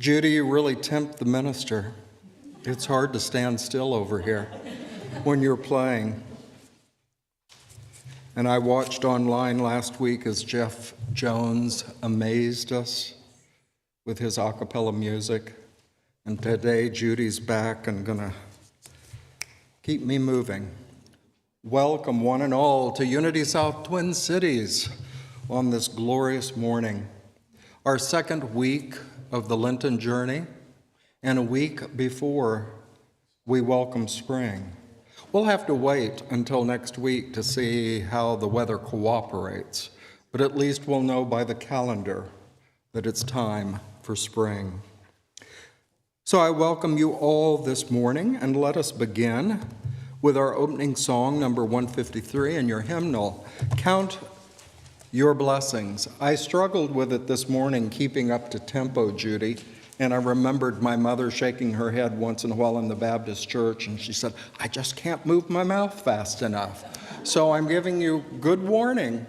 Judy, you really tempt the minister. It's hard to stand still over here when you're playing. And I watched online last week as Jeff Jones amazed us with his a cappella music. And today, Judy's back and gonna keep me moving. Welcome, one and all, to Unity South Twin Cities on this glorious morning. Our second week of the Lenten journey, and a week before we welcome spring. We'll have to wait until next week to see how the weather cooperates, but at least we'll know by the calendar that it's time for spring. So I welcome you all this morning, and let us begin with our opening song, number 153, in your hymnal, Count Your Blessings. I struggled with it this morning, keeping up to tempo, Judy, and I remembered my mother shaking her head once in a while in the Baptist church, and she said, I just can't move my mouth fast enough. So I'm giving you good warning.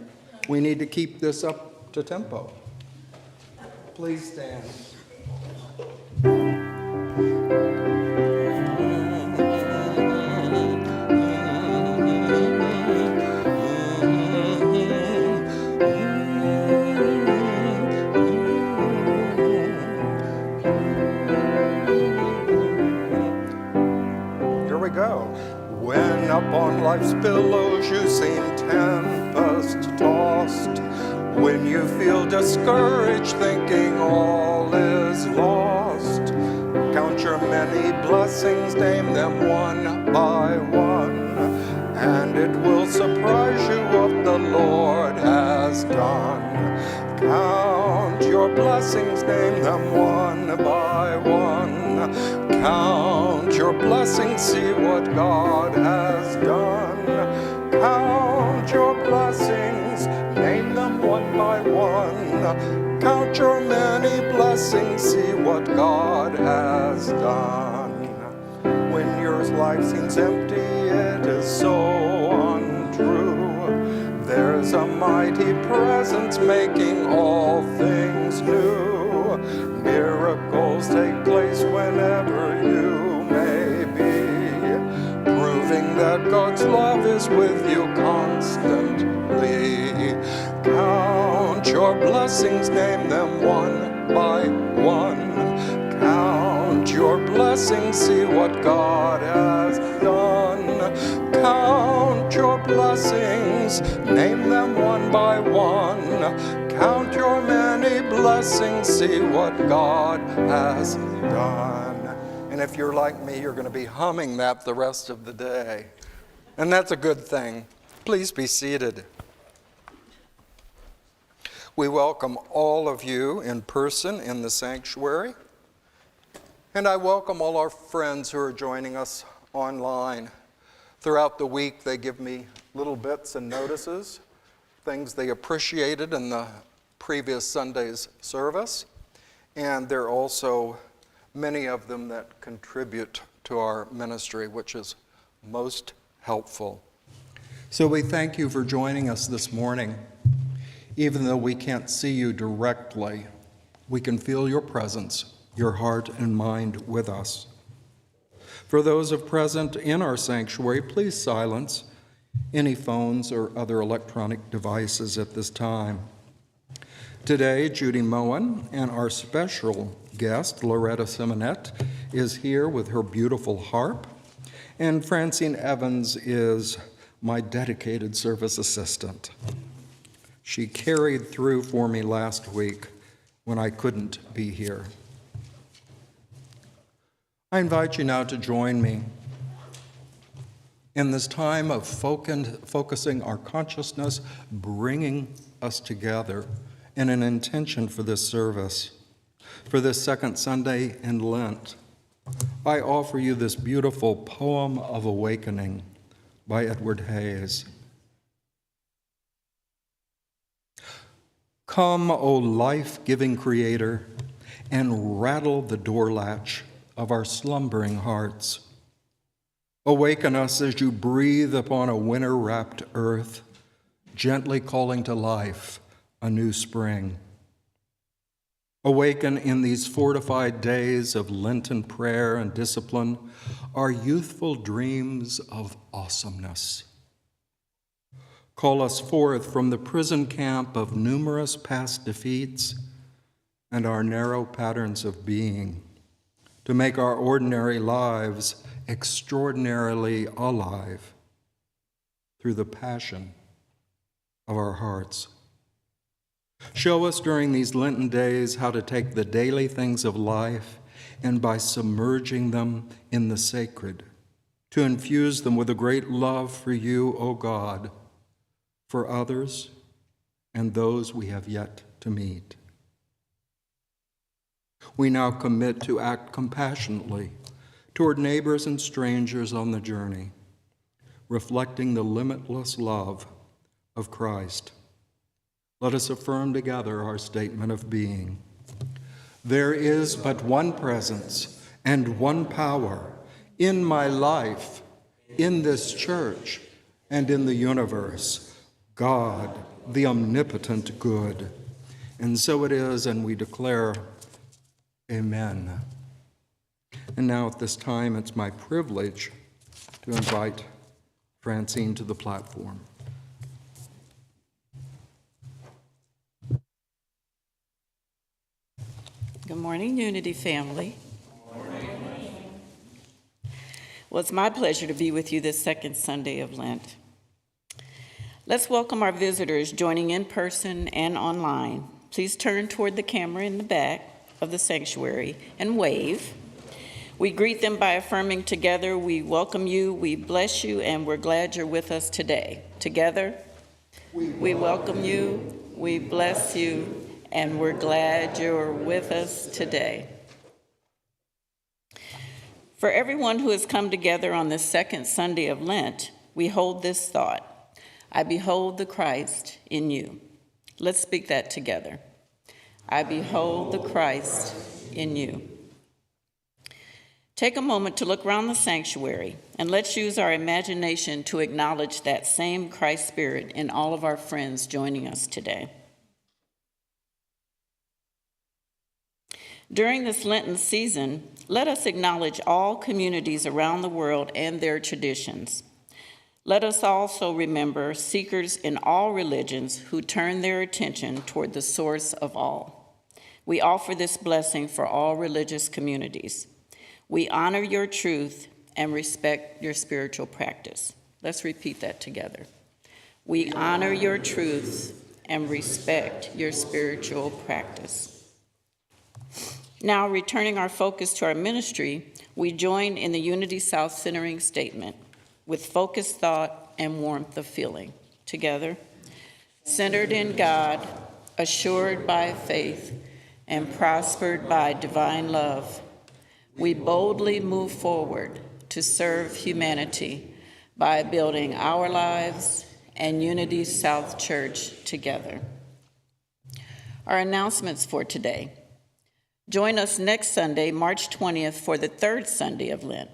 We need to keep this up to tempo. Please stand. Go. When upon life's billows you seem tempest-tossed, when you feel discouraged, thinking all is lost, count your many blessings, name them one by one, and it will surprise you what the Lord has done. Count your blessings, name them one by one. Count your blessings, see what God has done. Count your blessings, name them one by one. Count your many blessings, see what God has done. When your life seems empty, it is so untrue. There's a mighty presence making all things new. Miracles take place whenever you may be, proving that God's love is with you constantly. Count your blessings, name them one by one. Count your blessings, see what God has done. Count your blessings, name them one by one. Count your many blessings, see what God has done. And if you're like me, you're going to be humming that the rest of the day. And that's a good thing. Please be seated. We welcome all of you in person in the sanctuary. And I welcome all our friends who are joining us online. Throughout the week, they give me little bits and notices, things they appreciated in the previous Sunday's service. And there are also many of them that contribute to our ministry, which is most helpful. So we thank you for joining us this morning. Even though we can't see you directly, we can feel your presence, your heart and mind with us. For those of present in our sanctuary, please silence any phones or other electronic devices at this time. Today, Judy Moen and our special guest, Lorretta Simonet, is here with her beautiful harp, and Francine Evans is my dedicated service assistant. She carried through for me last week when I couldn't be here. I invite you now to join me in this time of focusing our consciousness, bringing us together in an intention for this service. For this second Sunday in Lent, I offer you this beautiful poem of awakening by Edward Hayes. Come, O life-giving Creator, and rattle the door latch of our slumbering hearts. Awaken us as you breathe upon a winter-wrapped earth, gently calling to life a new spring. Awaken in these fortified days of Lenten prayer and discipline our youthful dreams of awesomeness. Call us forth from the prison camp of numerous past defeats and our narrow patterns of being to make our ordinary lives extraordinarily alive through the passion of our hearts. Show us during these Lenten days how to take the daily things of life and by submerging them in the sacred, to infuse them with a great love for you, O God, for others and those we have yet to meet. We now commit to act compassionately toward neighbors and strangers on the journey, reflecting the limitless love of Christ. Let us affirm together our statement of being. There is but one presence and one power in my life, in this church, and in the universe, God, the omnipotent good. And so it is, and we declare, Amen. And now at this time, it's my privilege to invite Francine to the platform. Good morning, Unity family. Good morning. Well, it's my pleasure to be with you this second Sunday of Lent. Let's welcome our visitors joining in person and online. Please turn toward the camera in the back of the sanctuary and wave. We greet them by affirming together, we welcome you, we bless you, and we're glad you're with us today. Together, we welcome you, we bless you, and we're glad you're with us today. For everyone who has come together on this second Sunday of Lent, we hold this thought: I behold the Christ in you. Let's speak that together. I behold the Christ in you. Take a moment to look around the sanctuary, and let's use our imagination to acknowledge that same Christ spirit in all of our friends joining us today. During this Lenten season, let us acknowledge all communities around the world and their traditions. Let us also remember seekers in all religions who turn their attention toward the source of all. We offer this blessing for all religious communities. We honor your truth and respect your spiritual practice. Let's repeat that together. We honor your truth and respect your spiritual practice. Now, returning our focus to our ministry, we join in the Unity South Centering Statement with focused thought and warmth of feeling. Together, centered in God, assured by faith, and prospered by divine love, we boldly move forward to serve humanity by building our lives and Unity South Church together. Our announcements for today. Join us next Sunday, March 20th, for the third Sunday of Lent.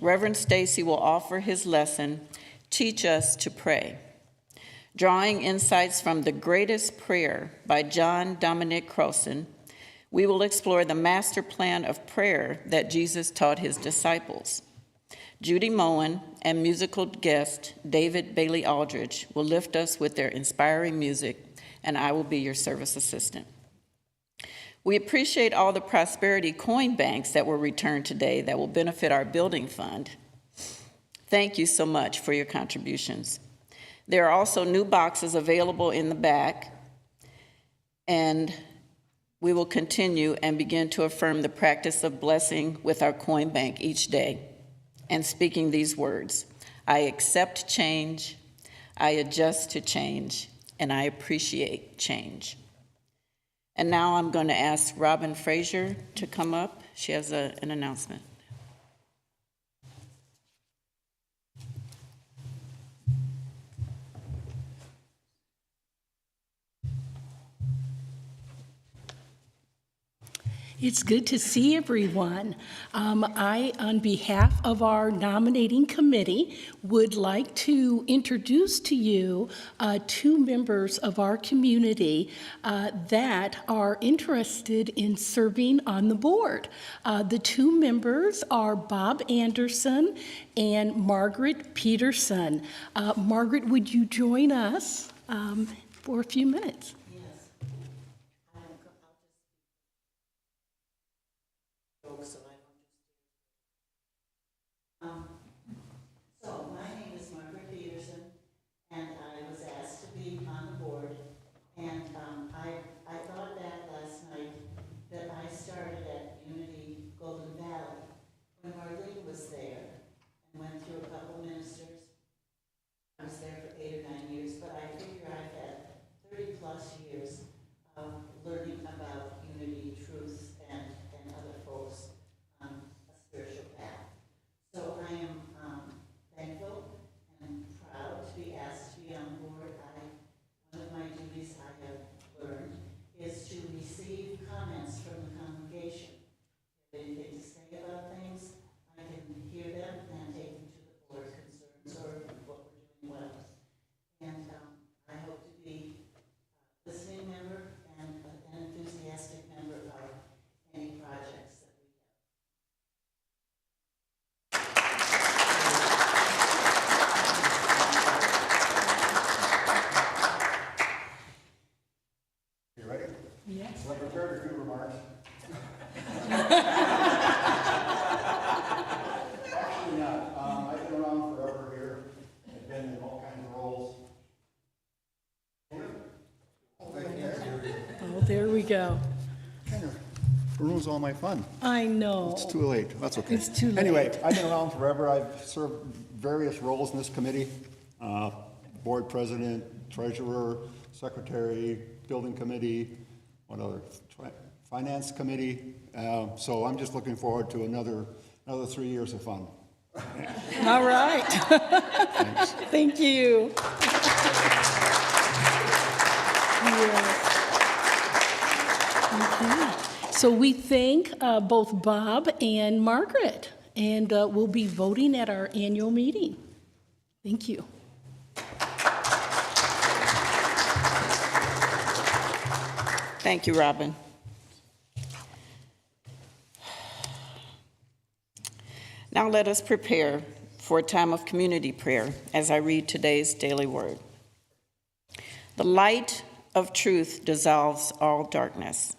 Reverend Stacey will offer his lesson, Teach Us to Pray. Drawing insights from The Greatest Prayer by John Dominic Crossan, we will explore the master plan of prayer that Jesus taught his disciples. Judy Moen and musical guest David Bailey Aldridge will lift us with their inspiring music, and I will be your service assistant. We appreciate all the prosperity coin banks that were returned today that will benefit our building fund. Thank you so much for your contributions. There are also new boxes available in the back, and we will continue and begin to affirm the practice of blessing with our coin bank each day and speaking these words: I accept change, I adjust to change, and I appreciate change. And now I'm going to ask Robin Frazier to come up. She has an announcement. It's good to see everyone. I, on behalf of our nominating committee, would like to introduce to you two members of our community that are interested in serving on the board. The two members are Bob Anderson and Margaret Peterson. Margaret, would you join us for a few minutes? So my name is Margaret Peterson, and I was asked to be on the board. And I thought back last night that I started at Unity Golden Valley when Marlene was there and went through a couple ministers. I was there for 8 or 9 years, but I figure I've had 30 plus years of learning about unity, truth, and other folks on a spiritual path. So I am thankful and proud to be asked to be on board. One of my duties I have learned is to receive comments from the congregation. If they have anything to say about things, I can hear them and take them to the board concerns or what we're doing well. And I hope to be a listening member and an enthusiastic member of any projects that we have. You ready? Yes. So I prepared a few remarks. Actually not. I've been around forever here. I've been in all kinds of roles. Oh, there we go. Kind of ruins all my fun. I know. It's too late. That's okay. It's too late. Anyway, I've been around forever. I've served various roles in this committee. Board president, treasurer, secretary, building committee, what other? Finance committee. So I'm just looking forward to another 3 years of fun. All right. Thanks. Thank you. Yes. Okay. So we thank both Bob and Margaret, and we'll be voting at our annual meeting. Thank you. Thank you, Robin. Now let us prepare for a time of community prayer as I read today's daily word. The light of truth dissolves all darkness.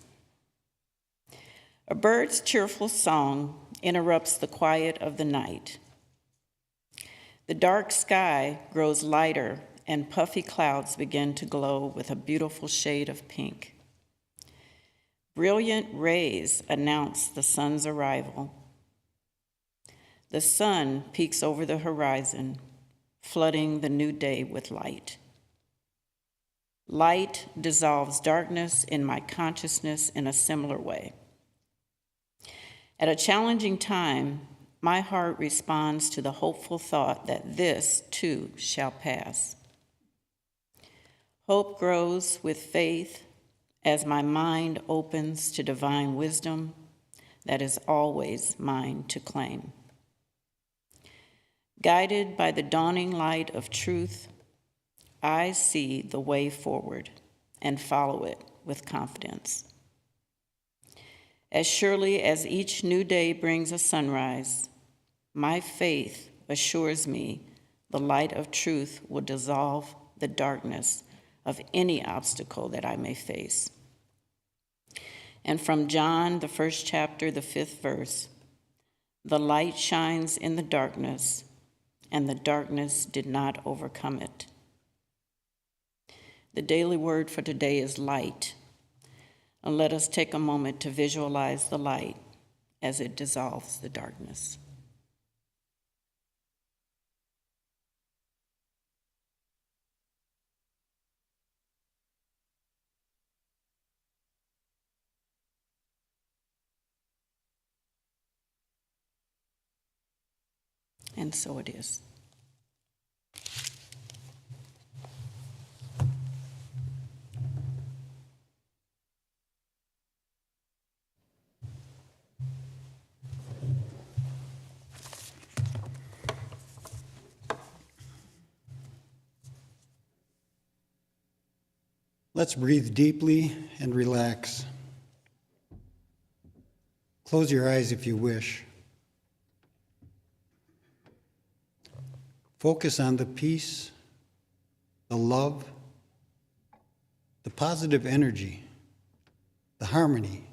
A bird's cheerful song interrupts the quiet of the night. The dark sky grows lighter and puffy clouds begin to glow with a beautiful shade of pink. Brilliant rays announce the sun's arrival. The sun peeks over the horizon, flooding the new day with light. Light dissolves darkness in my consciousness in a similar way. At a challenging time, my heart responds to the hopeful thought that this, too, shall pass. Hope grows with faith as my mind opens to divine wisdom that is always mine to claim. Guided by the dawning light of truth, I see the way forward and follow it with confidence. As surely as each new day brings a sunrise, my faith assures me the light of truth will dissolve the darkness of any obstacle that I may face. And from John, the 1st chapter, the 5th verse, the light shines in the darkness, and the darkness did not overcome it. The daily word for today is light. And let us take a moment to visualize the light as it dissolves the darkness. And so it is. Let's breathe deeply and relax. Close your eyes if you wish. Focus on the peace, the love, the positive energy, the harmony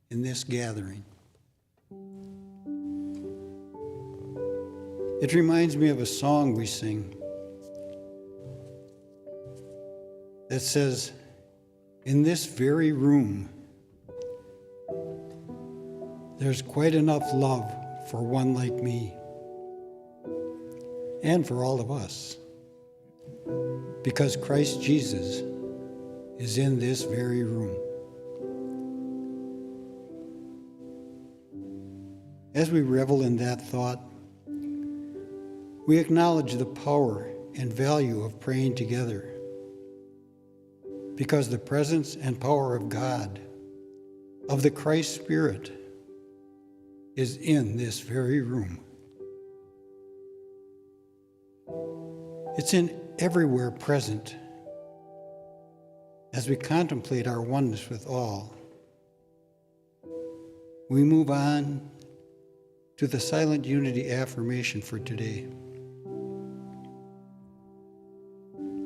in this gathering. It reminds me of a song we sing that says, "In this very room, there's quite enough love for one like me, and for all of us, because Christ Jesus is in this very room." As we revel in that thought, we acknowledge the power and value of praying together, because the presence and power of God, of the Christ Spirit, is in this very room. It's in everywhere present as we contemplate our oneness with all. We move on to the silent unity affirmation for today.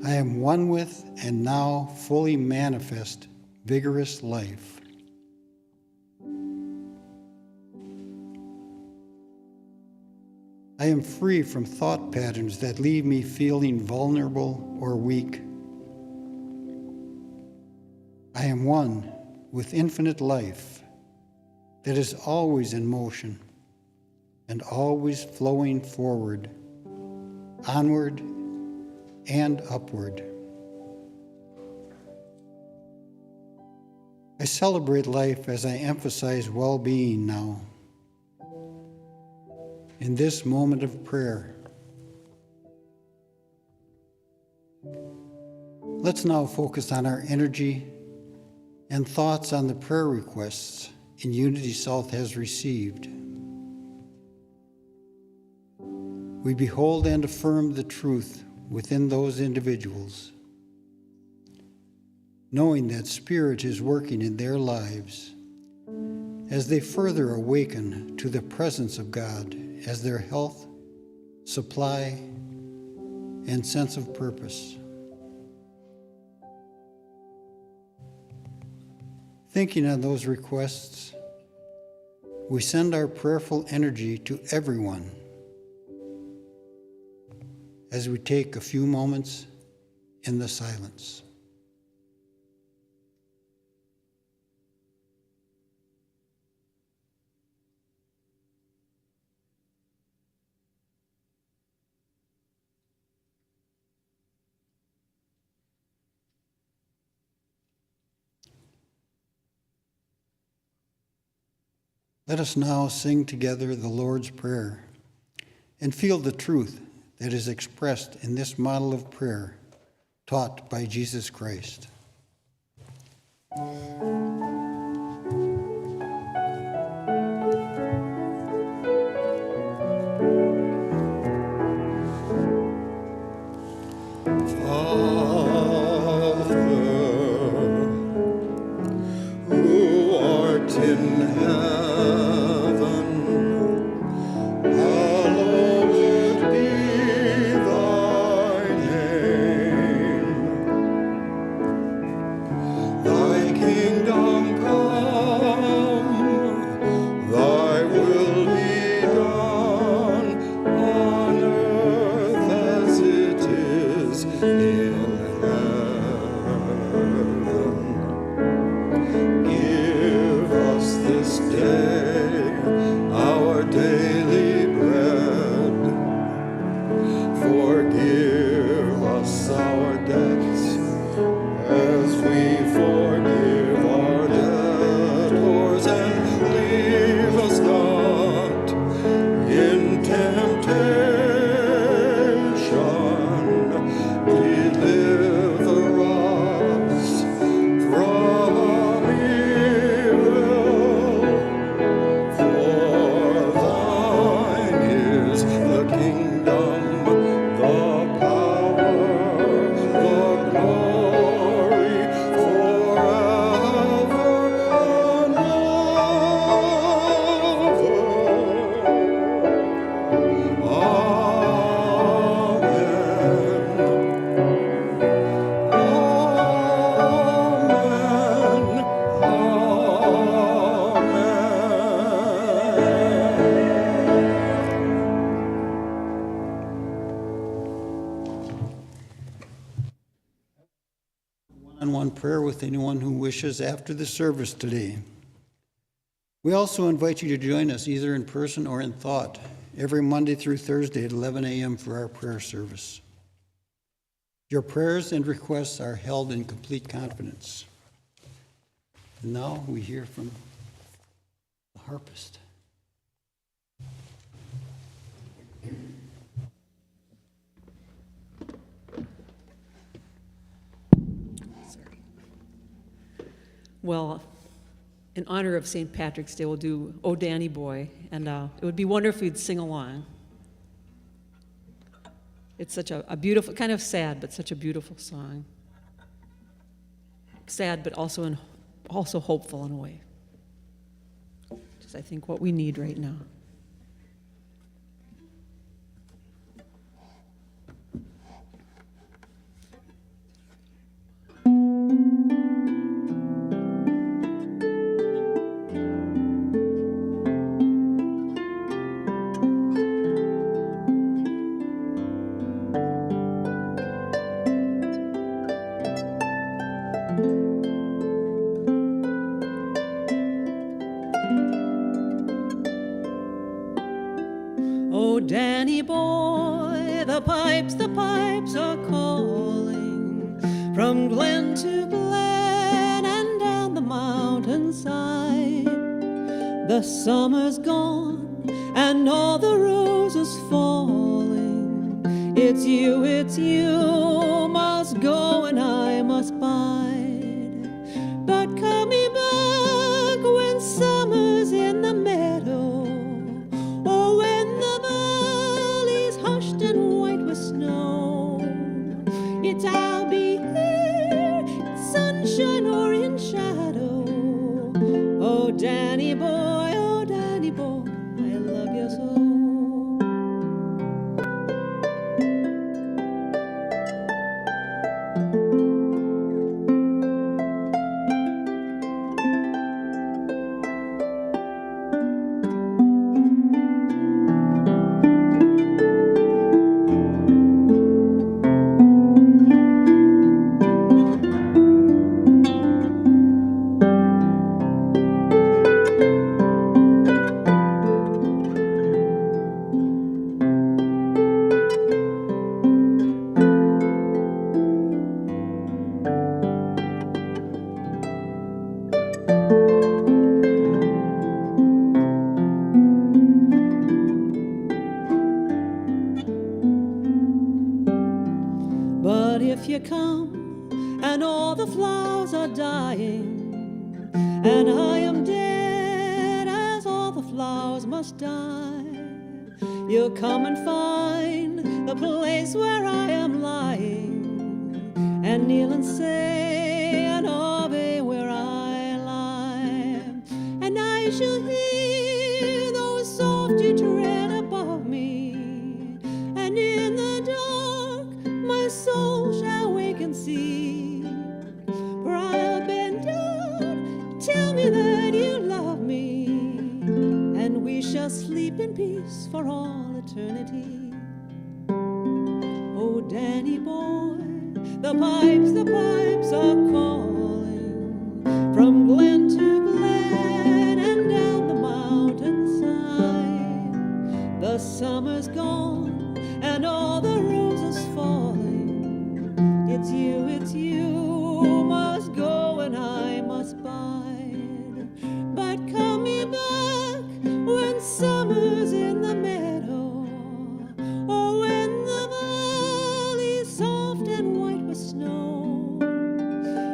I am one with and now fully manifest vigorous life. I am free from thought patterns that leave me feeling vulnerable or weak. I am one with infinite life that is always in motion and always flowing forward, onward and upward. I celebrate life as I emphasize well-being now. In this moment of prayer, let's now focus on our energy and thoughts on the prayer requests in Unity South has received. We behold and affirm the truth within those individuals, knowing that Spirit is working in their lives as they further awaken to the presence of God as their health, supply, and sense of purpose. Thinking on those requests, we send our prayerful energy to everyone as we take a few moments in the silence. Let us now sing together the Lord's Prayer and feel the truth that is expressed in this model of prayer taught by Jesus Christ. Kingdom one-on-one prayer with anyone who wishes after the service today. We also invite you to join us either in person or in thought every Monday through Thursday at 11 a.m. for our prayer service. Your prayers and requests are held in complete confidence. And now we hear from the harpist. Well, in honor of St. Patrick's Day, we'll do "Oh Danny Boy," and it would be wonderful if you'd sing along. It's such a beautiful, kind of sad, but such a beautiful song. Sad, but also hopeful in a way. Which is, I think, what we need right now. Oh, Danny boy, the pipes are calling from glen to glen and down the mountainside. The summer's gone and all the roses falling. It's you, must go and I must bide. But coming back when summer's in the meadow, or when the valley's hushed and white with snow, it's I'll be here in sunshine or in shadow. Oh, Danny boy, I love you so. But if you come and all the flowers are dying, and I am dead as all the flowers must die, you'll come and find the place where I am lying, and kneel and say an Ave where I lie, and I shall hear those soft you tread above me, and in the dark my soul shall wake and see, for I have been down. Tell me that you love me, and we shall sleep in peace for all eternity. Oh, Danny boy, the pipes are calling from glen to glen and down the mountainside. The summer's gone and all the roses falling. It's you, must go and I must bide. But coming back when summer's in the meadow, or when the valley's soft and white with snow,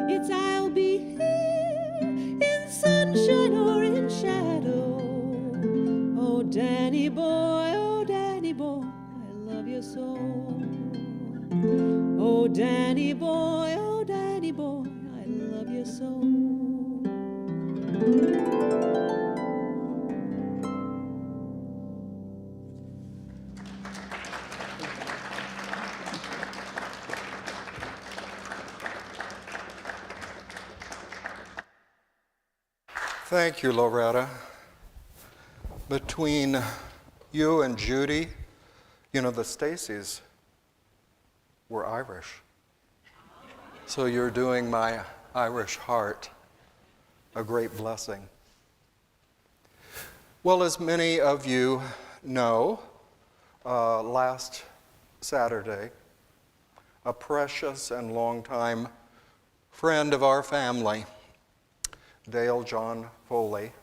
it's I'll be here in sunshine or in shadow. Oh, Danny boy, I love you so. Oh, Danny boy, I love you so. Thank you, Lorretta. Between you and Judy, the Staceys were Irish. So you're doing my Irish heart a great blessing. Well, as many of you know, last Saturday, a precious and longtime friend of our family, Dale John Foley,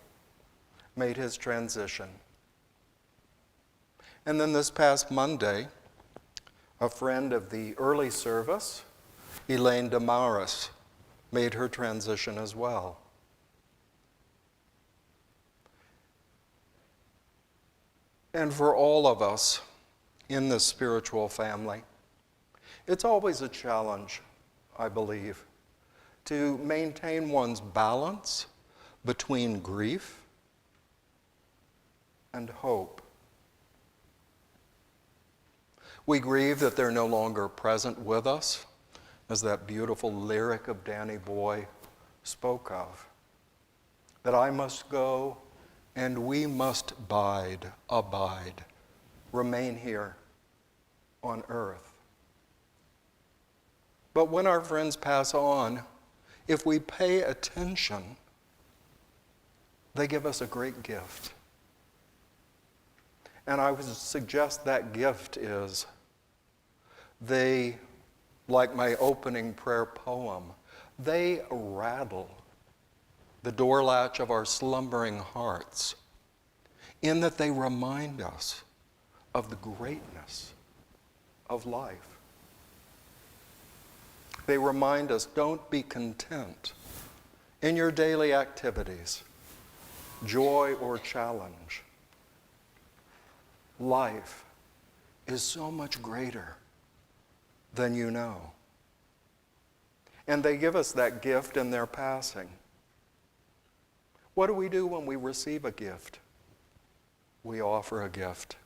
made his transition. And then this past Monday, a friend of the early service, Elaine Damaris, made her transition as well. And for all of us in this spiritual family, it's always a challenge, I believe, to maintain one's balance between grief and hope. We grieve that they're no longer present with us, as that beautiful lyric of Danny Boy spoke of. That I must go and we must abide, remain here on earth. But when our friends pass on, if we pay attention, they give us a great gift. And I would suggest that gift is they, like my opening prayer poem, they rattle the door latch of our slumbering hearts in that they remind us of the greatness of life. They remind us, don't be content in your daily activities, joy or challenge. Life is so much greater than you know. And they give us that gift in their passing. What do we do when we receive a gift? We offer a gift.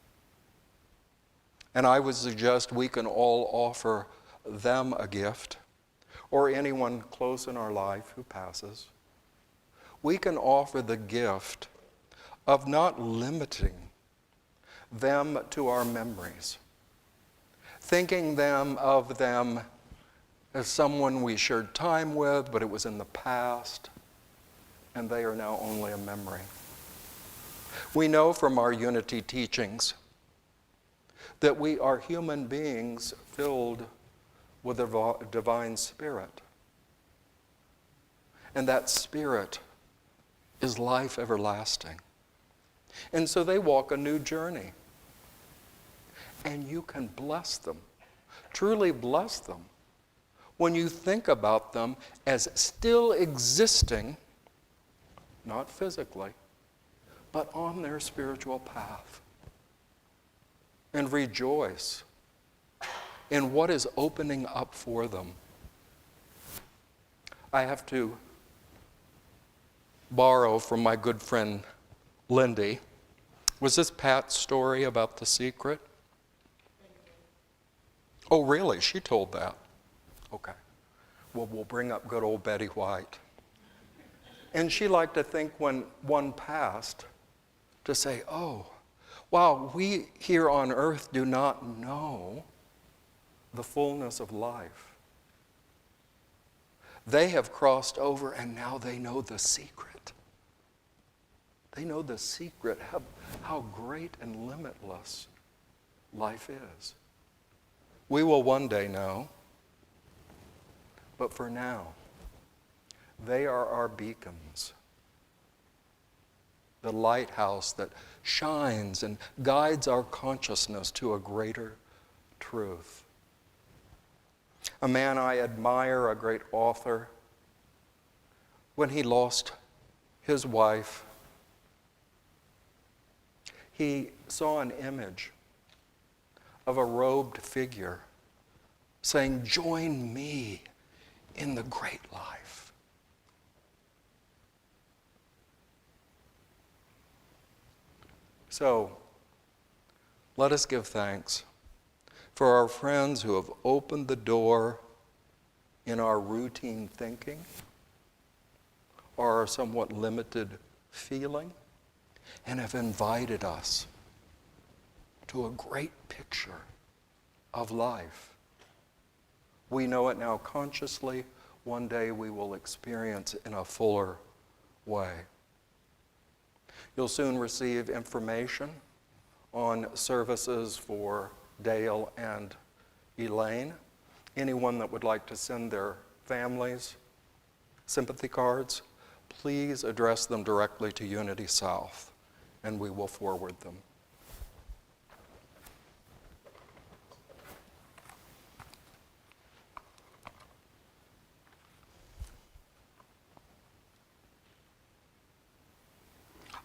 And I would suggest we can all offer them a gift, or anyone close in our life who passes. We can offer the gift of not limiting them to our memories, thinking of them as someone we shared time with, but it was in the past, and they are now only a memory. We know from our unity teachings that we are human beings filled with a divine spirit. And that spirit is life everlasting. And so they walk a new journey. And you can bless them, truly bless them, when you think about them as still existing, not physically, but on their spiritual path. And rejoice in what is opening up for them. I have to borrow from my good friend Lindy. Was this Pat's story about the secret? Oh, really? She told that? Okay. Well, we'll bring up good old Betty White. And she liked to think when one passed to say, oh, wow, we here on earth do not know the fullness of life. They have crossed over and now they know the secret. They know the secret, how great and limitless life is. We will one day know, but for now, they are our beacons, the lighthouse that shines and guides our consciousness to a greater truth. A man I admire, a great author, when he lost his wife, he saw an image of a robed figure saying, "Join me in the great life." So, let us give thanks for our friends who have opened the door in our routine thinking or our somewhat limited feeling and have invited us to a great picture of life, We know it now consciously. One day we will experience it in a fuller way. You'll soon receive information on services for Dale and Elaine. Anyone that would like to send their families sympathy cards, please address them directly to Unity South, and we will forward them.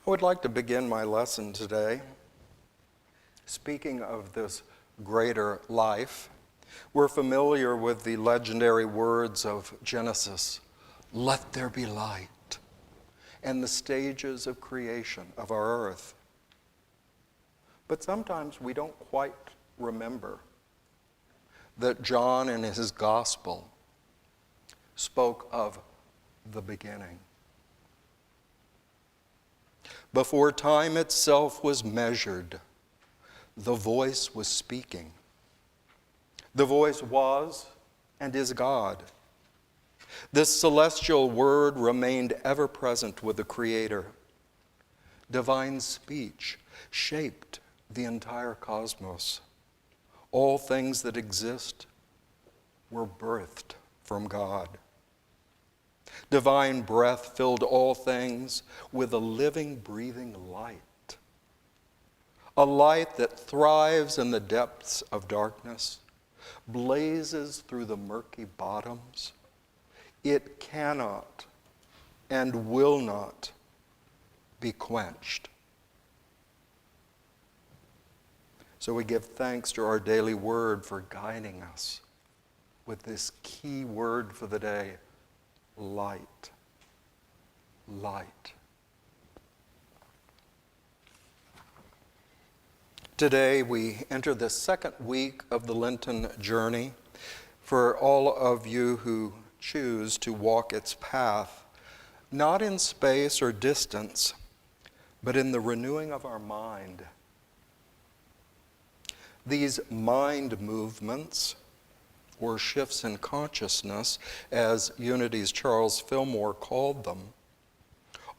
I would like to begin my lesson today speaking of this greater life. We're familiar with the legendary words of Genesis, "Let there be light," and the stages of creation of our earth. But sometimes we don't quite remember that John in his gospel spoke of the beginning. Before time itself was measured, the voice was speaking. The voice was and is God. This celestial word remained ever present with the Creator. Divine speech shaped the entire cosmos. All things that exist were birthed from God. Divine breath filled all things with a living, breathing light. A light that thrives in the depths of darkness, blazes through the murky bottoms. It cannot and will not be quenched. So we give thanks to our daily word for guiding us with this key word for the day, light. Light. Today we enter the second week of the Lenten journey. For all of you who choose to walk its path, not in space or distance, but in the renewing of our mind. These mind movements, or shifts in consciousness, as Unity's Charles Fillmore called them,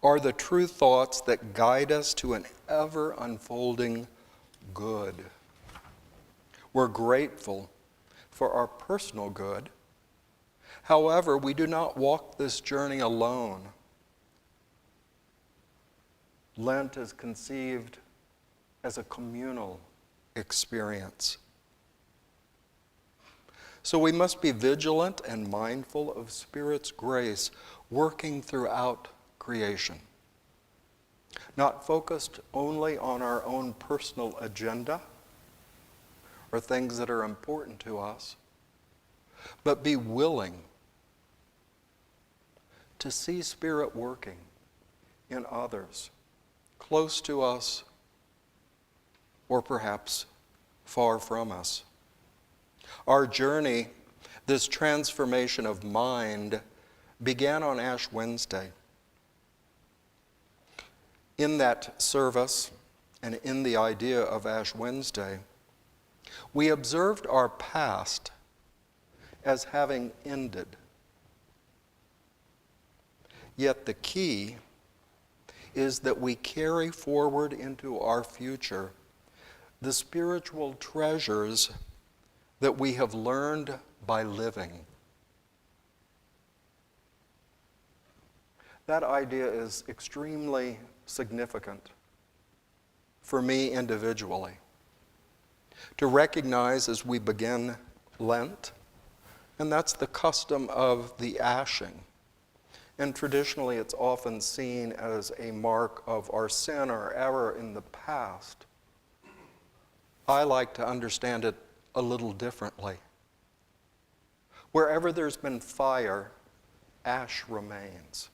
are the true thoughts that guide us to an ever-unfolding good. We're grateful for our personal good. However, we do not walk this journey alone. Lent is conceived as a communal experience. So we must be vigilant and mindful of Spirit's grace working throughout creation. Not focused only on our own personal agenda or things that are important to us, but be willing to see Spirit working in others, close to us, or perhaps far from us. Our journey, this transformation of mind, began on Ash Wednesday. In that service and in the idea of Ash Wednesday, we observed our past as having ended. Yet the key is that we carry forward into our future the spiritual treasures that we have learned by living. That idea is extremely significant for me individually. To recognize as we begin Lent, and that's the custom of the ashing. And traditionally it's often seen as a mark of our sin or error in the past. I like to understand it a little differently. Wherever there's been fire, ash remains.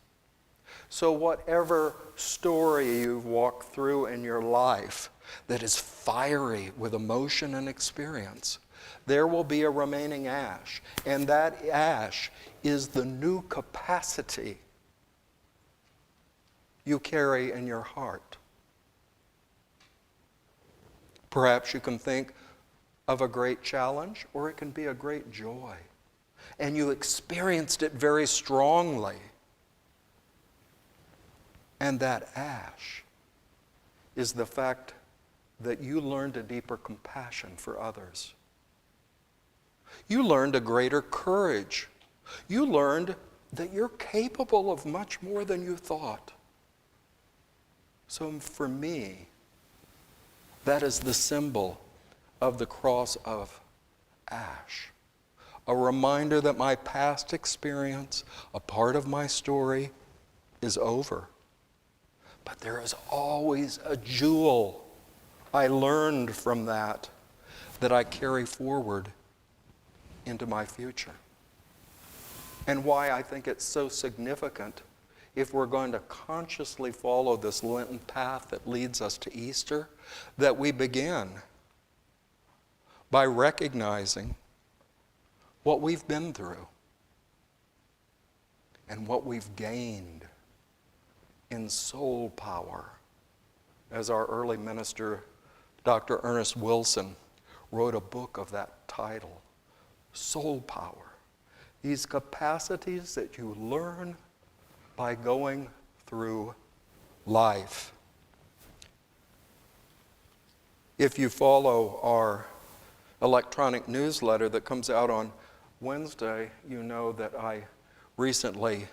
So whatever story you've walked through in your life that is fiery with emotion and experience, there will be a remaining ash. And that ash is the new capacity you carry in your heart. Perhaps you can think of a great challenge, or it can be a great joy. and you experienced it very strongly. And that ash is the fact that you learned a deeper compassion for others. You learned a greater courage. You learned that you're capable of much more than you thought. So for me, that is the symbol of the cross of ash. A reminder that my past experience, a part of my story, is over. But there is always a jewel I learned from that I carry forward into my future. And why I think it's so significant, if we're going to consciously follow this Lenten path that leads us to Easter, that we begin by recognizing what we've been through and what we've gained in soul power. As our early minister, Dr. Ernest Wilson, wrote a book of that title, Soul Power. These capacities that you learn by going through life. If you follow our electronic newsletter that comes out on Wednesday, you know that I recently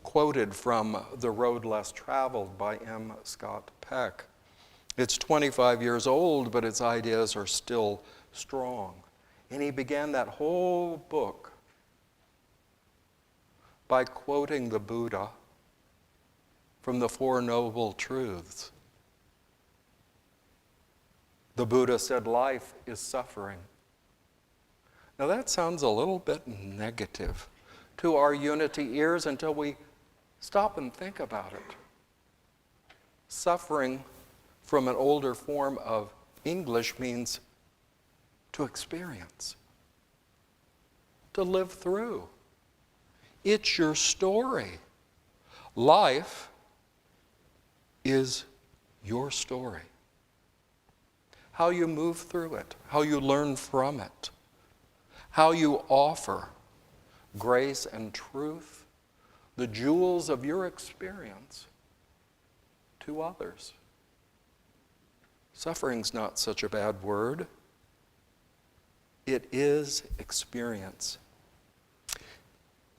quoted from The Road Less Traveled by M. Scott Peck. It's 25 years old, but its ideas are still strong. And he began that whole book by quoting the Buddha from the Four Noble Truths. The Buddha said, life is suffering. Now that sounds a little bit negative to our Unity ears until we stop and think about it. Suffering from an older form of English means to experience, to live through. It's your story. Life is your story. How you move through it, how you learn from it, how you offer grace and truth, the jewels of your experience to others. Suffering's not such a bad word. It is experience.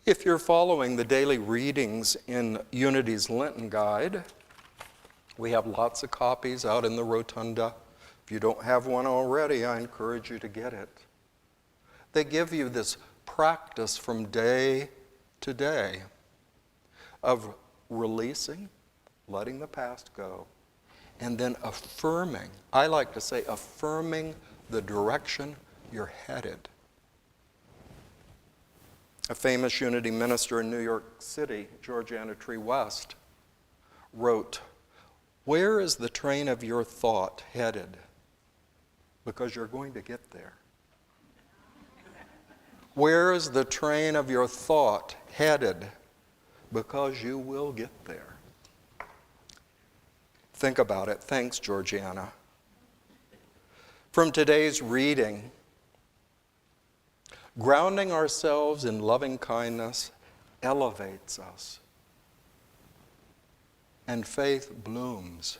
If you're following the daily readings in Unity's Lenten Guide, we have lots of copies out in the rotunda. If you don't have one already, I encourage you to get it. They give you this practice from day to day of releasing, letting the past go, and then affirming, I like to say affirming the direction you're headed. A famous Unity minister in New York City, Georgiana Tree West, wrote, "Where is the train of your thought headed? Because you're going to get there. Where is the train of your thought headed? Because you will get there." Think about it. Thanks, Georgiana. From today's reading, grounding ourselves in loving kindness elevates us, and faith blooms.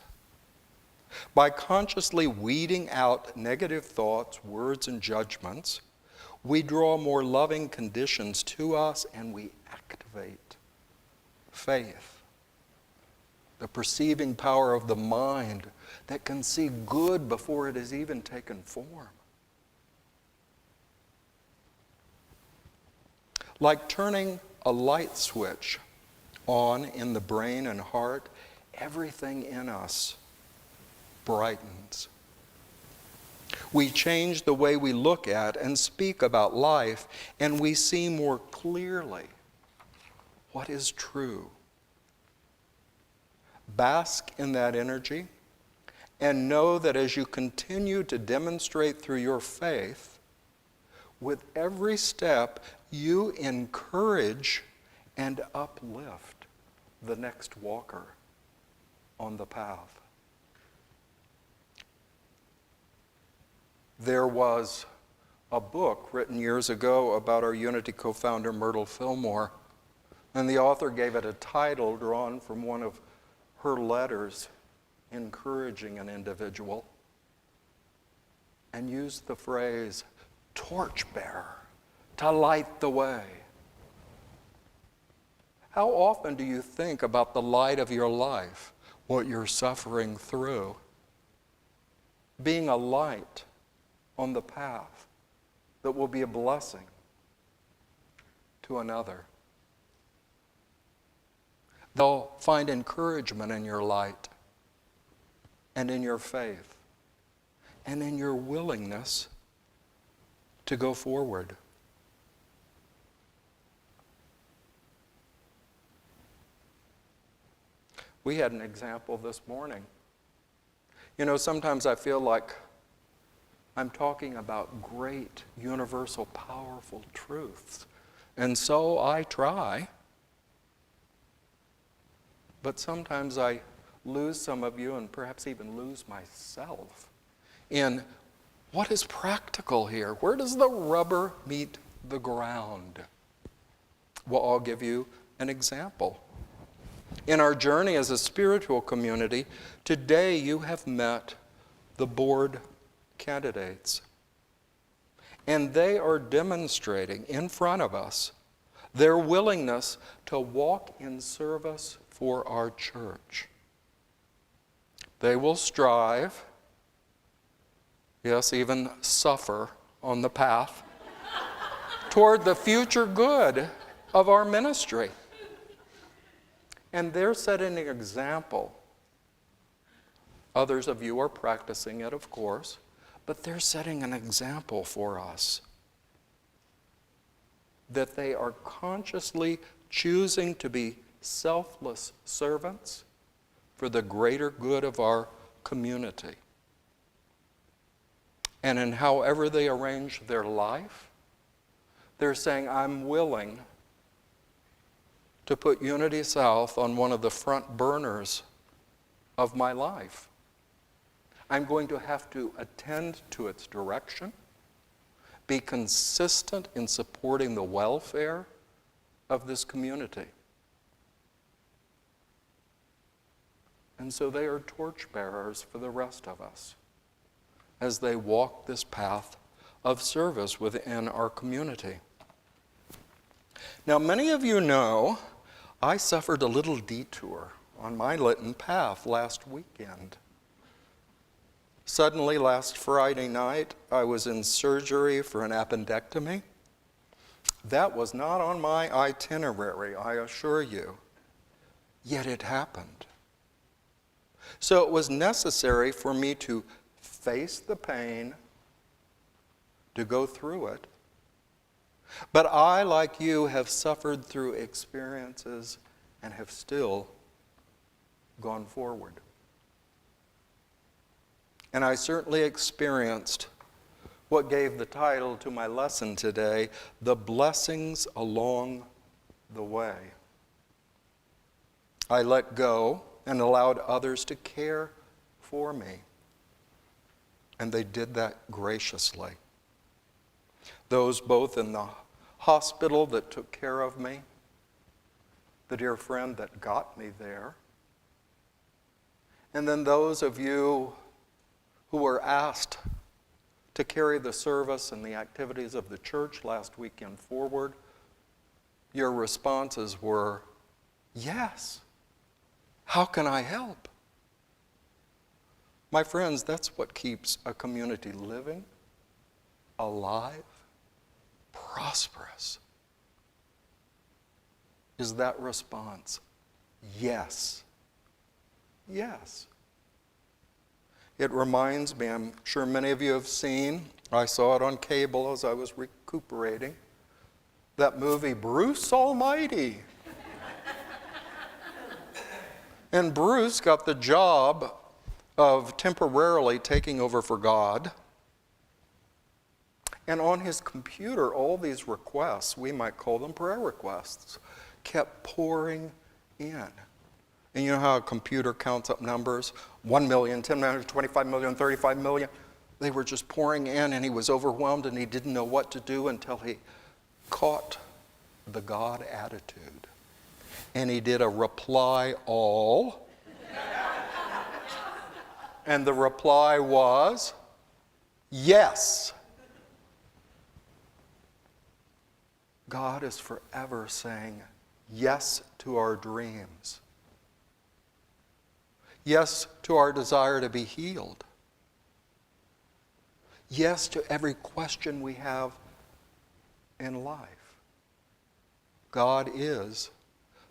By consciously weeding out negative thoughts, words, and judgments, we draw more loving conditions to us and we activate faith, the perceiving power of the mind that can see good before it has even taken form. Like turning a light switch on in the brain and heart, everything in us brightens. We change the way we look at and speak about life, and we see more clearly what is true. Bask in that energy and know that as you continue to demonstrate through your faith, with every step you encourage and uplift the next walker on the path. There was a book written years ago about our Unity co-founder Myrtle Fillmore, and the author gave it a title drawn from one of her letters encouraging an individual, and used the phrase torchbearer to light the way. How often do you think about the light of your life, what you're suffering through, being a light on the path that will be a blessing to another? They'll find encouragement in your light and in your faith and in your willingness to go forward. We had an example this morning. You know, sometimes I feel like I'm talking about great, universal, powerful truths. And so I try. But sometimes I lose some of you and perhaps even lose myself in what is practical here. Where does the rubber meet the ground? Well, I'll give you an example. In our journey as a spiritual community, today you have met the board candidates. And they are demonstrating in front of us their willingness to walk in service for our church. They will strive, yes, even suffer on the path toward the future good of our ministry. And they're setting an example. Others of you are practicing it, of course, but they're setting an example for us that they are consciously choosing to be selfless servants for the greater good of our community. And in however they arrange their life, they're saying, I'm willing to put Unity South on one of the front burners of my life. I'm going to have to attend to its direction, be consistent in supporting the welfare of this community. And so they are torchbearers for the rest of us as they walk this path of service within our community. Now, many of you know I suffered a little detour on my Lent path last weekend. Suddenly, last Friday night, I was in surgery for an appendectomy. That was not on my itinerary, I assure you. Yet it happened. So it was necessary for me to face the pain, to go through it. But I, like you, have suffered through experiences and have still gone forward. And I certainly experienced what gave the title to my lesson today, The Blessings Along the Way. I let go and allowed others to care for me. And they did that graciously. Those both in the hospital that took care of me, the dear friend that got me there, and then those of you who were asked to carry the service and the activities of the church last weekend forward, your responses were, yes, how can I help? My friends, that's what keeps a community living, alive, prosperous. Is that response? Yes. Yes. It reminds me, I'm sure many of you have seen, I saw it on cable as I was recuperating, that movie, Bruce Almighty. And Bruce got the job of temporarily taking over for God. And on his computer, all these requests, we might call them prayer requests, kept pouring in. And you know how a computer counts up numbers? 1 million, 10 million, 25 million, 35 million. They were just pouring in, and he was overwhelmed, and he didn't know what to do until he caught the God attitude. And he did a reply all. And the reply was, yes. God is forever saying yes to our dreams. Yes to our desire to be healed. Yes to every question we have in life. God is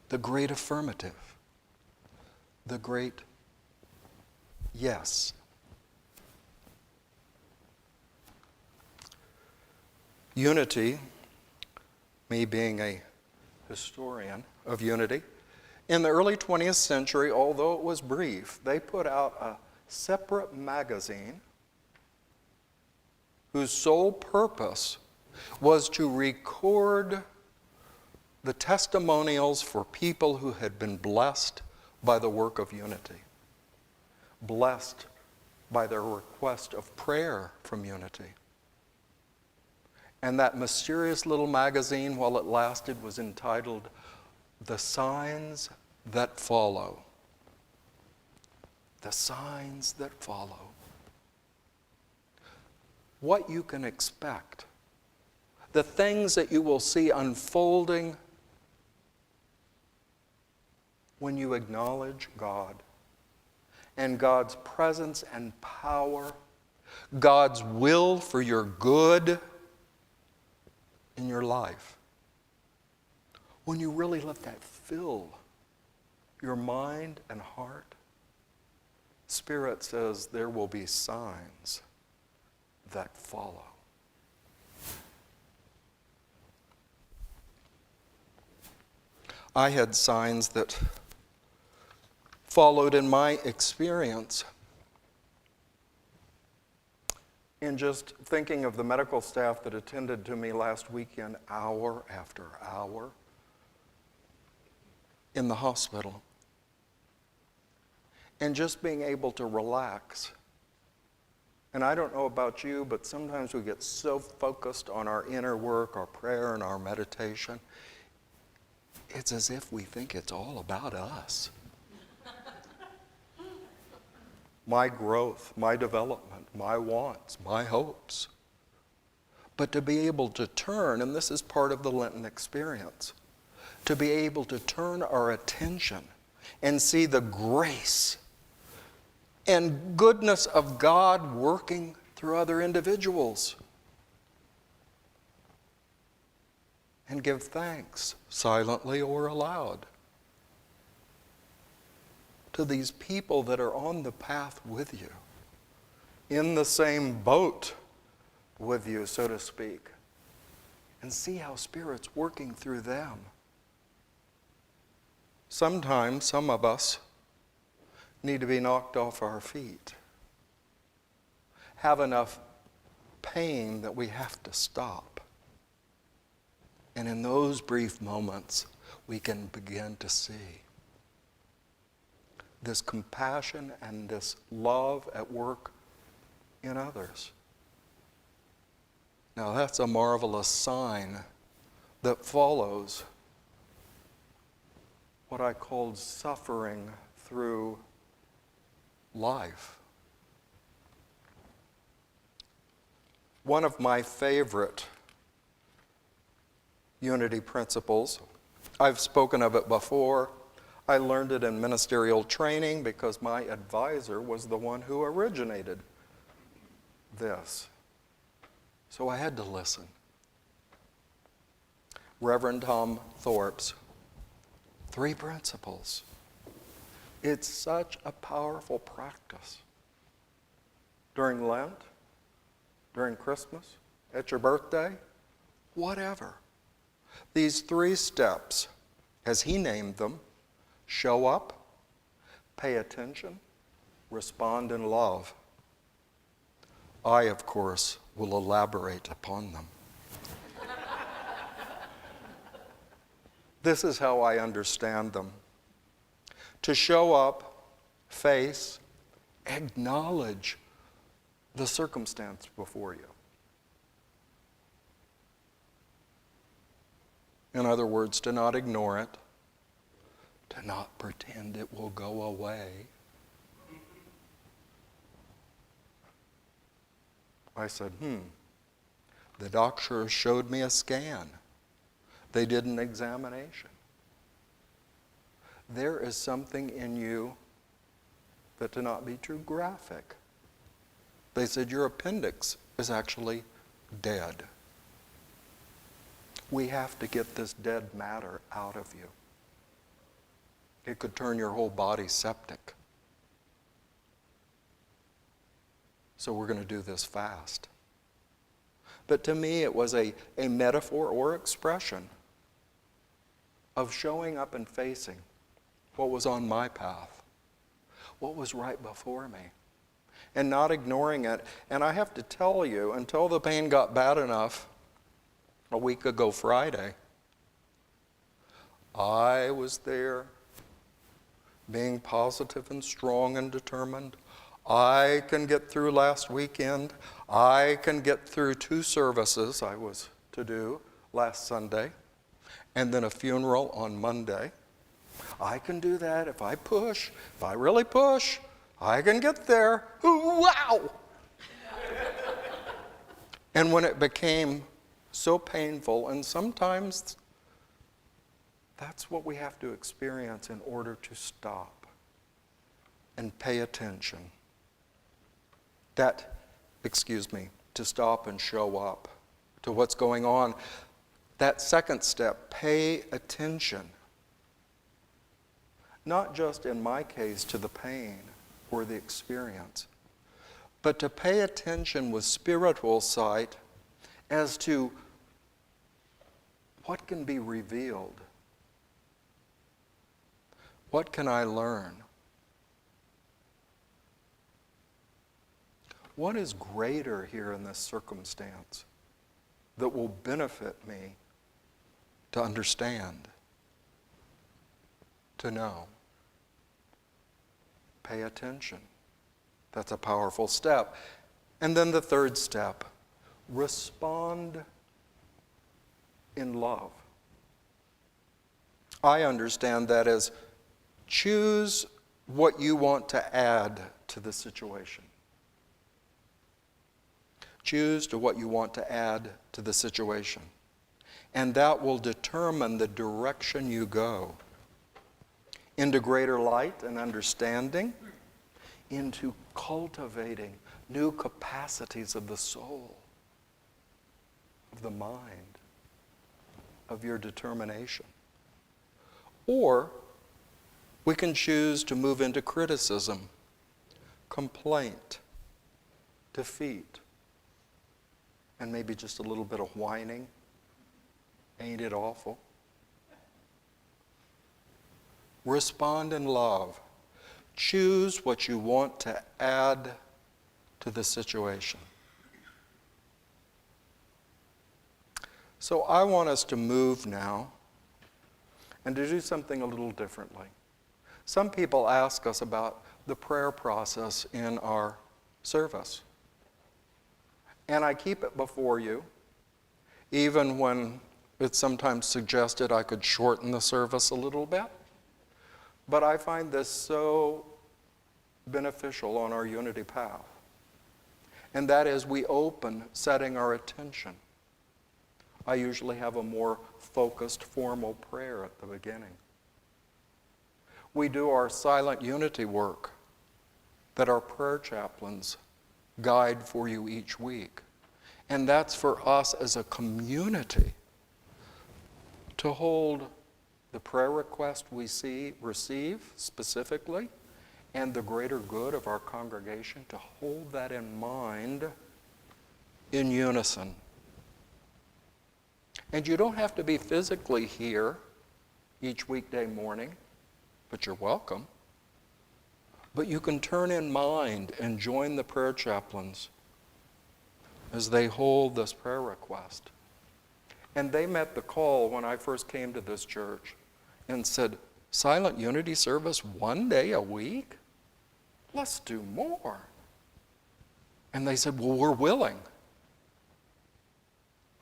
the great affirmative, the great yes. Unity, me being a historian of unity, in the early 20th century, although it was brief, they put out a separate magazine whose sole purpose was to record the testimonials for people who had been blessed by the work of unity, blessed by their request of prayer from unity. And that mysterious little magazine, while it lasted, was entitled The Signs That Follow. The Signs That Follow. What you can expect, the things that you will see unfolding when you acknowledge God and God's presence and power, God's will for your good in your life. When you really let that fill your mind and heart, Spirit says there will be signs that follow. I had signs that followed in my experience. In just thinking of the medical staff that attended to me last weekend, hour after hour in the hospital, and just being able to relax. And I don't know about you, but sometimes we get so focused on our inner work, our prayer, and our meditation, it's as if we think it's all about us. My growth, my development, my wants, my hopes. But to be able to turn, and this is part of the Lenten experience, to be able to turn our attention and see the grace and goodness of God working through other individuals. And give thanks, silently or aloud, to these people that are on the path with you, in the same boat with you, so to speak, and see how Spirit's working through them. Sometimes some of us need to be knocked off our feet, have enough pain that we have to stop. And in those brief moments, we can begin to see this compassion and this love at work in others. Now that's a marvelous sign that follows what I called suffering through life. One of my favorite unity principles, I've spoken of it before. I learned it in ministerial training because my advisor was the one who originated this. So I had to listen. Reverend Tom Thorpe's 3 principles. It's such a powerful practice. During Lent, during Christmas, at your birthday, whatever. These 3 steps, as he named them, show up, pay attention, respond in love. I, of course, will elaborate upon them. This is how I understand them. To show up, face, acknowledge the circumstance before you. In other words, to not ignore it, to not pretend it will go away. I said, the doctor showed me a scan. They did an examination. There is something in you that, to not be too graphic, they said your appendix is actually dead. We have to get this dead matter out of you. It could turn your whole body septic. So we're going to do this fast. But to me, it was a metaphor or expression of showing up and facing what was on my path, what was right before me, and not ignoring it. And I have to tell you, until the pain got bad enough, a week ago Friday, I was there being positive and strong and determined. I can get through last weekend. I can get through 2 services I was to do last Sunday, and then a funeral on Monday. I can do that if I push. If I really push, I can get there. Wow! And when it became so painful, and sometimes that's what we have to experience in order to stop and pay attention. To stop and show up to what's going on. That second step, pay attention. Not just in my case to the pain or the experience, but to pay attention with spiritual sight as to what can be revealed. What can I learn? What is greater here in this circumstance that will benefit me to understand, to know? Pay attention. That's a powerful step. And then the third step, respond in love. I understand that as choose what you want to add to the situation. Choose to what you want to add to the situation. And that will determine the direction you go. Into greater light and understanding, into cultivating new capacities of the soul, of the mind, of your determination. Or we can choose to move into criticism, complaint, defeat, and maybe just a little bit of whining. Ain't it awful? Respond in love. Choose what you want to add to the situation. So I want us to move now and to do something a little differently. Some people ask us about the prayer process in our service. And I keep it before you, even when it's sometimes suggested I could shorten the service a little bit. But I find this so beneficial on our unity path. And that is, we open setting our attention. I usually have a more focused, formal prayer at the beginning. We do our silent unity work that our prayer chaplains guide for you each week. And that's for us as a community to hold the prayer request we receive specifically and the greater good of our congregation, to hold that in mind in unison. And you don't have to be physically here each weekday morning, but you're welcome. But you can turn in mind and join the prayer chaplains as they hold this prayer request. And they met the call when I first came to this church and said, silent unity service 1 day a week? Let's do more. And they said, well, we're willing.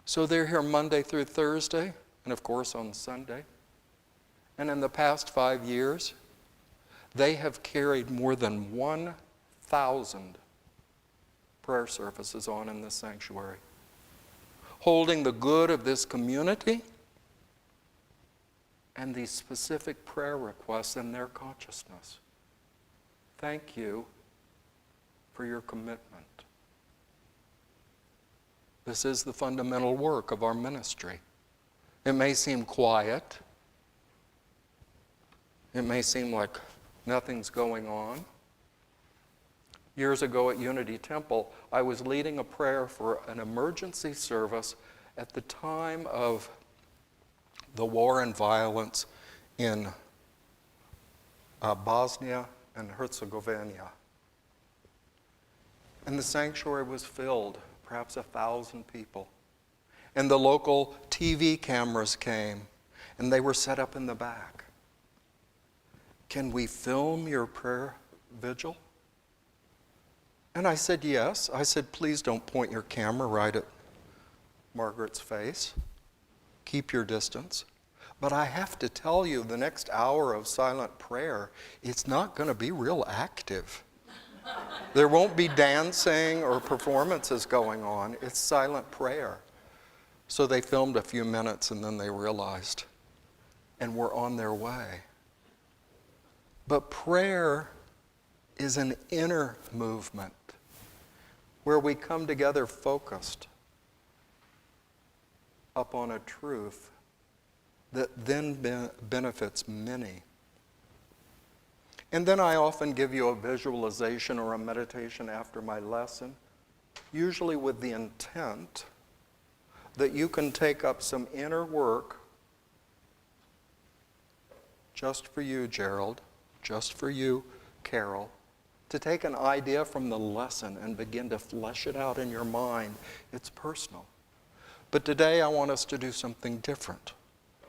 So they're here Monday through Thursday, and of course on Sunday. And in the past 5 years, they have carried more than 1,000 prayer services on in this sanctuary, holding the good of this community and these specific prayer requests in their consciousness. Thank you for your commitment. This is the fundamental work of our ministry. It may seem quiet. It may seem like nothing's going on. Years ago at Unity Temple, I was leading a prayer for an emergency service at the time of the war and violence in Bosnia and Herzegovina. And the sanctuary was filled, perhaps 1,000 people. And the local TV cameras came, and they were set up in the back. Can we film your prayer vigil? And I said, yes. I said, please don't point your camera right at Margaret's face. Keep your distance. But I have to tell you, the next hour of silent prayer, it's not going to be real active. There won't be dancing or performances going on. It's silent prayer. So they filmed a few minutes and then they realized and were on their way. But prayer is an inner movement where we come together focused upon a truth that then benefits many. And then I often give you a visualization or a meditation after my lesson, usually with the intent that you can take up some inner work just for you, Gerald, just for you, Carol, to take an idea from the lesson and begin to flesh it out in your mind. It's personal. But today I want us to do something different.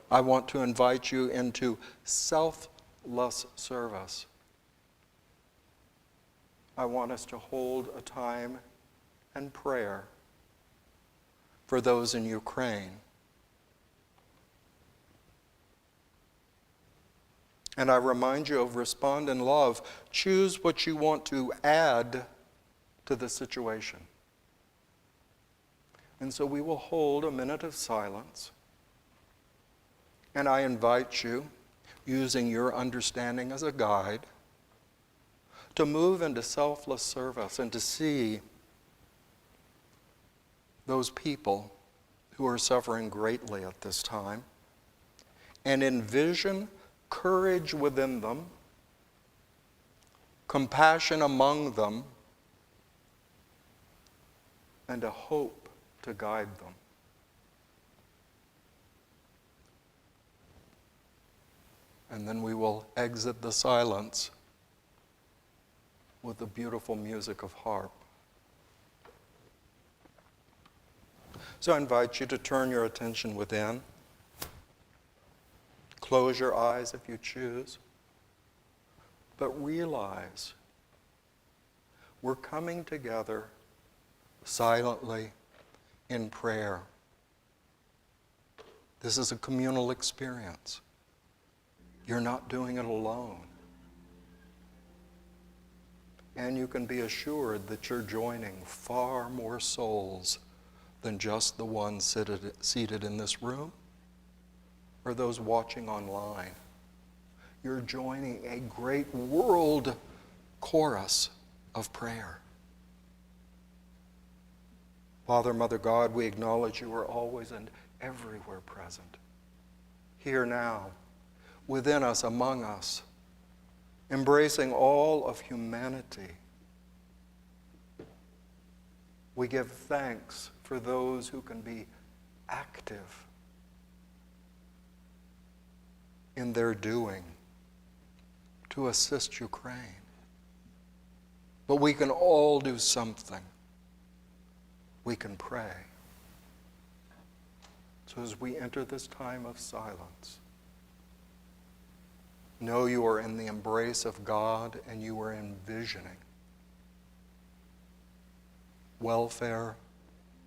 I want to invite you into selfless service. I want us to hold a time and prayer for those in Ukraine. And I remind you of respond in love. Choose what you want to add to the situation. And so we will hold a minute of silence. And I invite you, using your understanding as a guide, to move into selfless service and to see those people who are suffering greatly at this time and envision courage within them, compassion among them, and a hope to guide them. And then we will exit the silence with the beautiful music of harp. So I invite you to turn your attention within. Close your eyes if you choose. But realize we're coming together silently in prayer. This is a communal experience. You're not doing it alone. And you can be assured that you're joining far more souls than just the ones seated in this room or those watching online. You're joining a great world chorus of prayer. Father, Mother God, we acknowledge you are always and everywhere present. Here now, within us, among us, embracing all of humanity. We give thanks for those who can be active in their doing to assist Ukraine. But we can all do something. We can pray. So as we enter this time of silence, know you are in the embrace of God and you are envisioning welfare,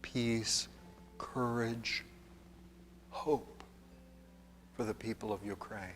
peace, courage, hope for the people of Ukraine.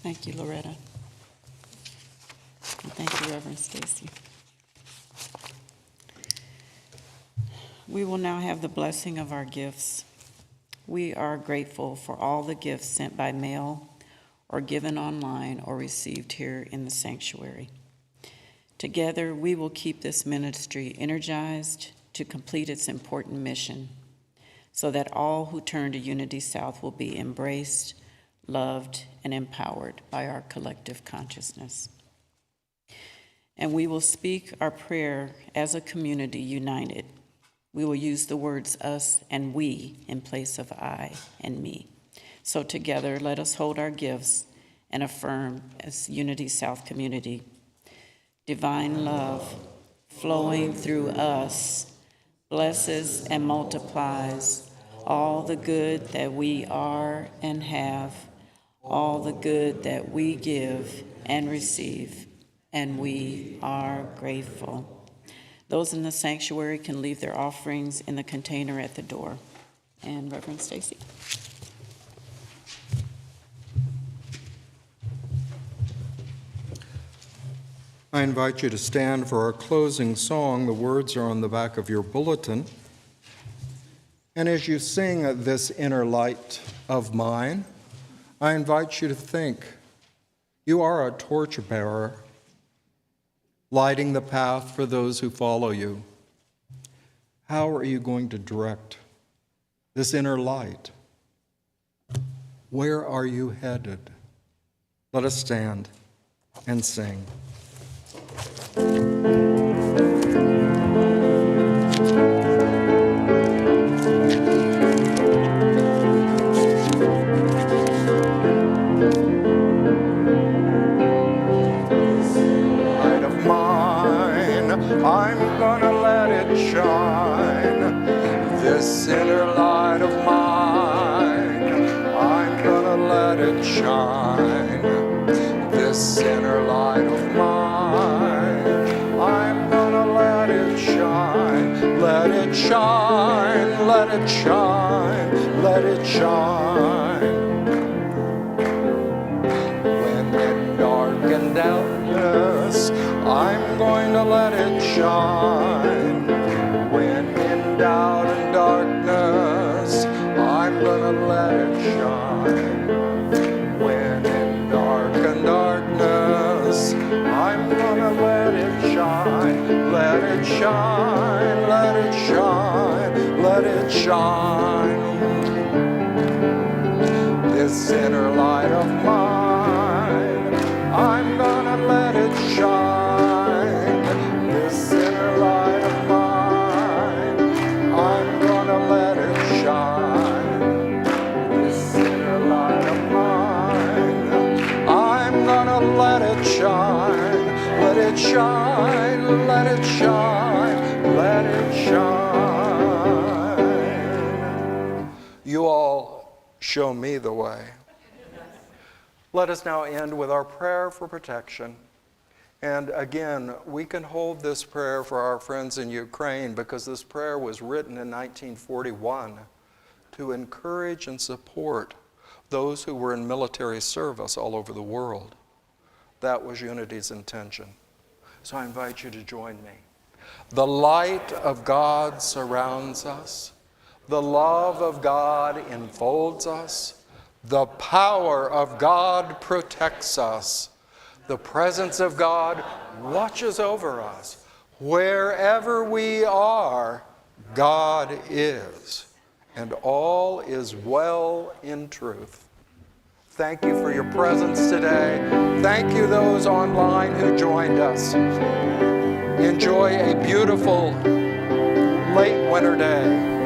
Thank you, Loretta. And thank you, Reverend Stacey. We will now have the blessing of our gifts. We are grateful for all the gifts sent by mail or given online or received here in the sanctuary. Together, we will keep this ministry energized to complete its important mission so that all who turn to Unity South will be embraced, loved, and empowered by our collective consciousness. And we will speak our prayer as a community united. We will use the words us and we in place of I and me. So together, let us hold our gifts and affirm as Unity South community. Divine love flowing through us blesses and multiplies all the good that we are and have, all the good that we give and receive, and we are grateful. Those in the sanctuary can leave their offerings in the container at the door. And Reverend Stacey. I invite you to stand for our closing song. The words are on the back of your bulletin. And as you sing this inner light of mine, I invite you to think you are a torchbearer, lighting the path for those who follow you. How are you going to direct this inner light? Where are you headed? Let us stand and sing. I'm gonna let it shine, this inner light of mine. I'm gonna let it shine, this inner light of mine. I'm gonna let it shine, let it shine, let it shine, let it shine. When in dark and darkness, I'm going to let it shine. When in doubt and darkness, I'm gonna let it shine. When in dark and darkness, I'm gonna let it shine. Let it shine, let it shine, let it shine. This inner light of mine, I'm gonna let it shine. This inner light of mine, I'm gonna let it shine. This inner light of mine, I'm gonna let it shine. Let it shine, let it shine, let it shine. You all show me the way. Let us now end with our prayer for protection. And again, we can hold this prayer for our friends in Ukraine because this prayer was written in 1941 to encourage and support those who were in military service all over the world. That was Unity's intention. So I invite you to join me. The light of God surrounds us. The love of God enfolds us. The power of God protects us. The presence of God watches over us. Wherever we are, God is. And all is well in truth. Thank you for your presence today. Thank you those online who joined us. Enjoy a beautiful late winter day.